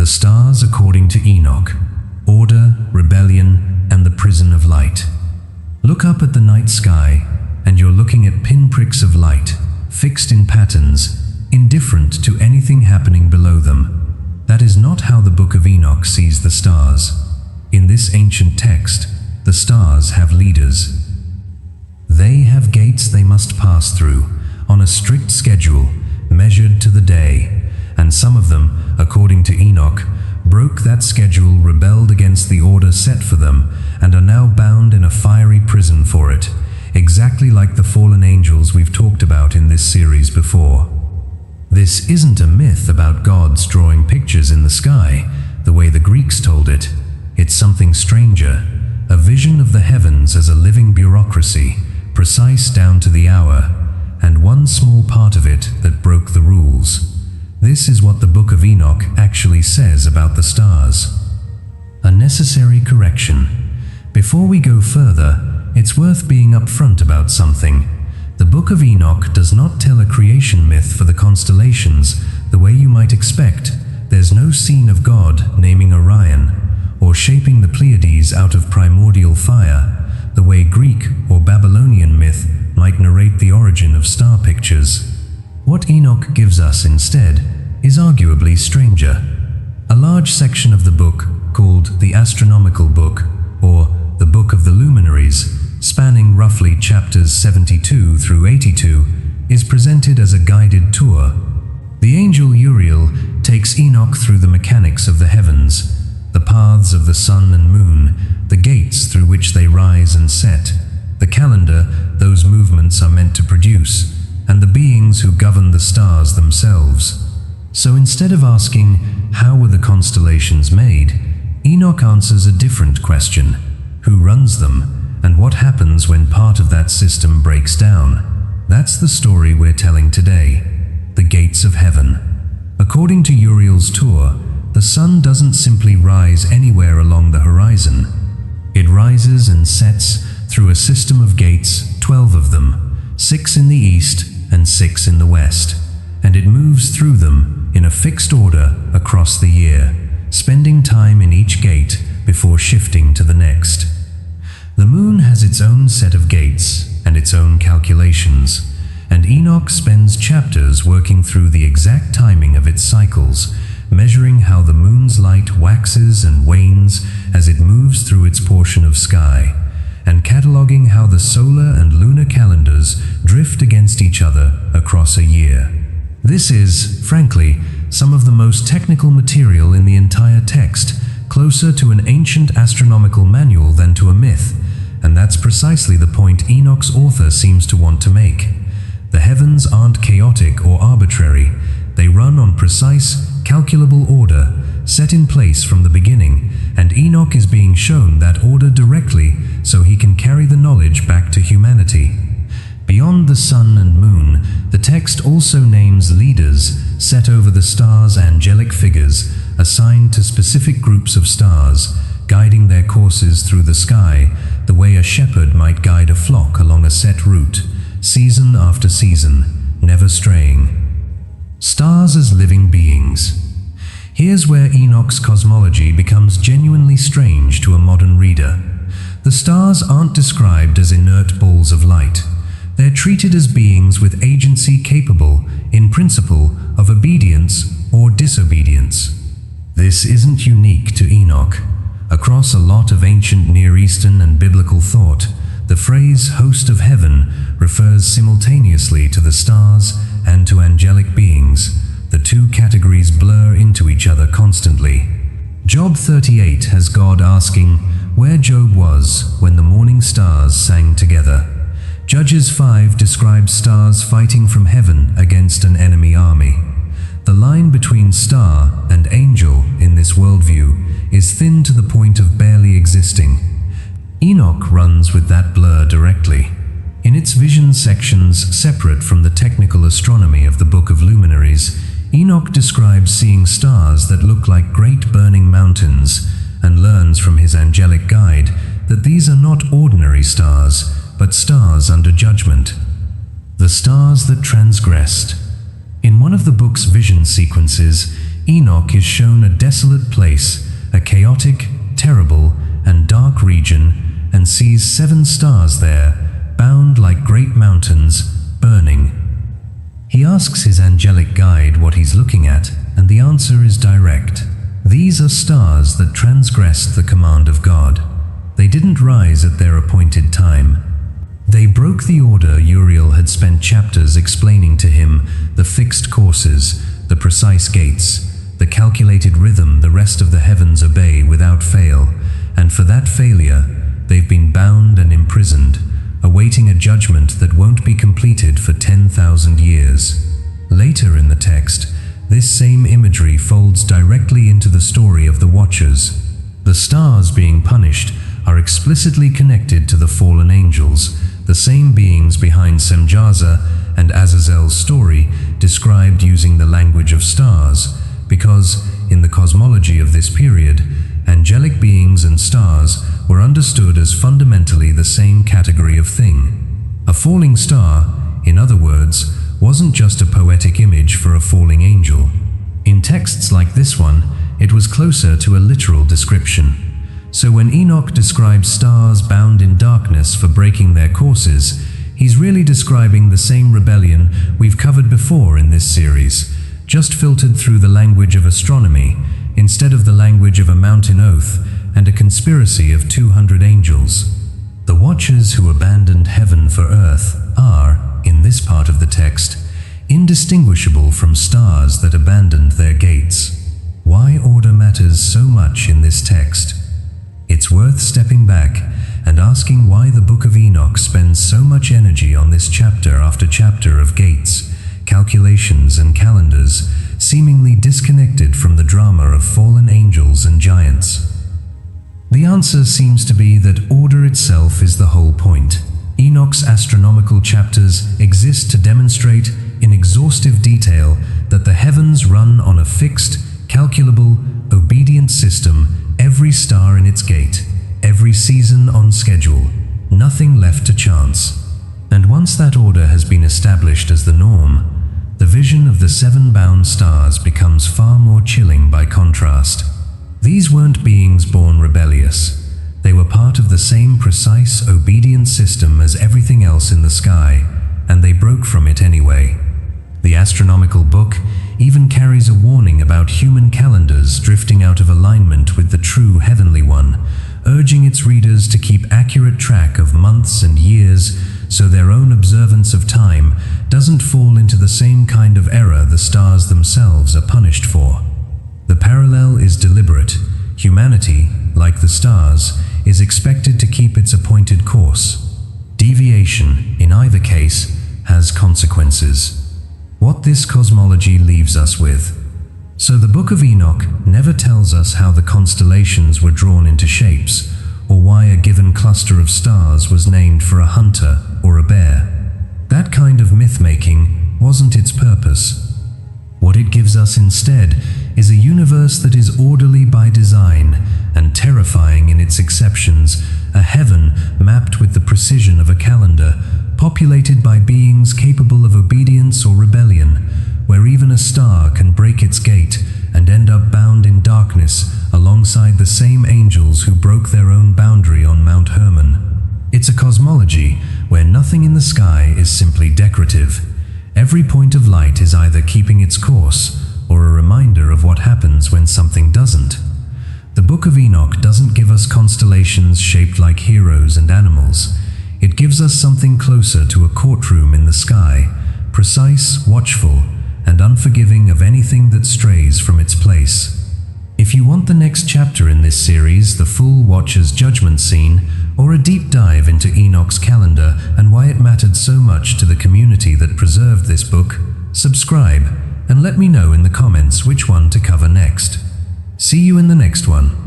The stars according to Enoch: order, rebellion, and the prison of light. Look up at the night sky, and you're looking at pinpricks of light, fixed in patterns, indifferent to anything happening below them. That is not how the Book of Enoch sees the stars. In this ancient text, the stars have leaders. They have gates they must pass through, on a strict schedule, measured to the day, and some of them, according to Enoch, broke that schedule, rebelled against the order set for them, and are now bound in a fiery prison for it, exactly like the fallen angels we've talked about in this series before. This isn't a myth about gods drawing pictures in the sky, the way the Greeks told it. It's something stranger, a vision of the heavens as a living bureaucracy, precise down to the hour, and one small part of it that broke the rules. This is what the Book of Enoch actually says about the stars. A necessary correction. Before we go further, it's worth being upfront about something. The Book of Enoch does not tell a creation myth for the constellations the way you might expect. There's no scene of God naming Orion, or shaping the Pleiades out of primordial fire, the way Greek or Babylonian myth might narrate the origin of star pictures. What Enoch gives us instead is arguably stranger. A large section of the book, called the Astronomical Book, or the Book of the Luminaries, spanning roughly chapters 72 through 82, is presented as a guided tour. The angel Uriel takes Enoch through the mechanics of the heavens, the paths of the sun and moon, the gates through which they rise and set, the calendar those movements are meant to produce, and the beings who govern the stars themselves. So instead of asking, how were the constellations made, Enoch answers a different question: who runs them, and what happens when part of that system breaks down? That's the story we're telling today, the gates of heaven. According to Uriel's tour, the sun doesn't simply rise anywhere along the horizon. It rises and sets through a system of gates, 12 of them, 6 in the east and 6 in the west, and it moves through them in a fixed order across the year, spending time in each gate before shifting to the next. The moon has its own set of gates and its own calculations, and Enoch spends chapters working through the exact timing of its cycles, measuring how the moon's light waxes and wanes as it moves through its portion of sky, and cataloging how the solar and lunar calendars drift against each other across a year. This is, frankly, some of the most technical material in the entire text, closer to an ancient astronomical manual than to a myth, and that's precisely the point Enoch's author seems to want to make. The heavens aren't chaotic or arbitrary. They run on precise, calculable order, set in place from the beginning, and Enoch is being shown that order directly so he can carry the knowledge back to humanity. Beyond the sun and moon, the text also names leaders set over the stars, angelic figures assigned to specific groups of stars, guiding their courses through the sky the way a shepherd might guide a flock along a set route, season after season, never straying. Stars as living beings. Here's where Enoch's cosmology becomes genuinely strange to a modern reader. The stars aren't described as inert balls of light. They're treated as beings with agency capable, in principle, of obedience or disobedience. This isn't unique to Enoch. Across a lot of ancient Near Eastern and biblical thought, the phrase host of heaven refers simultaneously to the stars and to angelic beings. The two categories blur into each other constantly. Job 38 has God asking where Job was when the morning stars sang together. Judges 5 describes stars fighting from heaven against an enemy army. The line between star and angel in this worldview is thin to the point of barely existing. Enoch runs with that blur directly. In its vision sections separate from the technical astronomy of the Book of Luminaries, Enoch describes seeing stars that look like great burning mountains, and learns from his angelic guide that these are not ordinary stars, but stars under judgment. The stars that transgressed. In one of the book's vision sequences, Enoch is shown a desolate place, a chaotic, terrible, and dark region, and sees 7 stars there, bound like great mountains, burning. He asks his angelic guide what he's looking at, and the answer is direct. These are stars that transgressed the command of God. They didn't rise at their appointed time. They broke the order Uriel had spent chapters explaining to him, the fixed courses, the precise gates, the calculated rhythm the rest of the heavens obey without fail, and for that failure, they've been bound and imprisoned, awaiting a judgment that won't be completed for 10,000 years. Later in the text, this same imagery folds directly into the story of the Watchers. The stars being punished are explicitly connected to the fallen angels, the same beings behind Semjaza and Azazel's story, described using the language of stars, because, in the cosmology of this period, angelic beings and stars were understood as fundamentally the same category of thing. A falling star, in other words, wasn't just a poetic image for a falling angel. In texts like this one, it was closer to a literal description. So when Enoch describes stars bound in darkness for breaking their courses, he's really describing the same rebellion we've covered before in this series, just filtered through the language of astronomy, instead of the language of a mountain oath and a conspiracy of 200 angels. The Watchers who abandoned heaven for earth are, in this part of the text, indistinguishable from stars that abandoned their gates. Why order matters so much in this text? It's worth stepping back and asking why the Book of Enoch spends so much energy on this chapter after chapter of gates, calculations, and calendars, seemingly disconnected from the drama of fallen angels and giants. The answer seems to be that order itself is the whole point. Enoch's astronomical chapters exist to demonstrate in exhaustive detail that the heavens run on a fixed, calculable, obedient system, every star in its gate, every season on schedule, nothing left to chance. And once that order has been established as the norm, the vision of the 7 bound stars becomes far more chilling by contrast. These weren't beings born rebellious. They were part of the same precise, obedient system as everything else in the sky, and they broke from it anyway. The astronomical book even carries a warning about human calendars drifting out of alignment with the true heavenly one, urging its readers to keep accurate track of months and years so their own observance of time doesn't fall into the same kind of error the stars themselves are punished for. The parallel is deliberate. Humanity, like the stars, is expected to keep its appointed course. Deviation, in either case, has consequences. What this cosmology leaves us with. So the Book of Enoch never tells us how the constellations were drawn into shapes, or why a given cluster of stars was named for a hunter or a bear. That kind of myth-making wasn't its purpose. What it gives us instead is a universe that is orderly by design and terrifying in its exceptions, a heaven mapped with the precision of a calendar, populated by beings capable of obedience or rebellion, where even a star can break its gate and end up bound in darkness alongside the same angels who broke their own boundary on Mount Hermon. It's a cosmology where nothing in the sky is simply decorative. Every point of light is either keeping its course or a reminder of what happens when something doesn't. The Book of Enoch doesn't give us constellations shaped like heroes and animals. It gives us something closer to a courtroom in the sky, precise, watchful, and unforgiving of anything that strays from its place. If you want the next chapter in this series, the full Watcher's judgment scene, or a deep dive into Enoch's calendar and why it mattered so much to the community that preserved this book, subscribe and let me know in the comments which one to cover next. See you in the next one.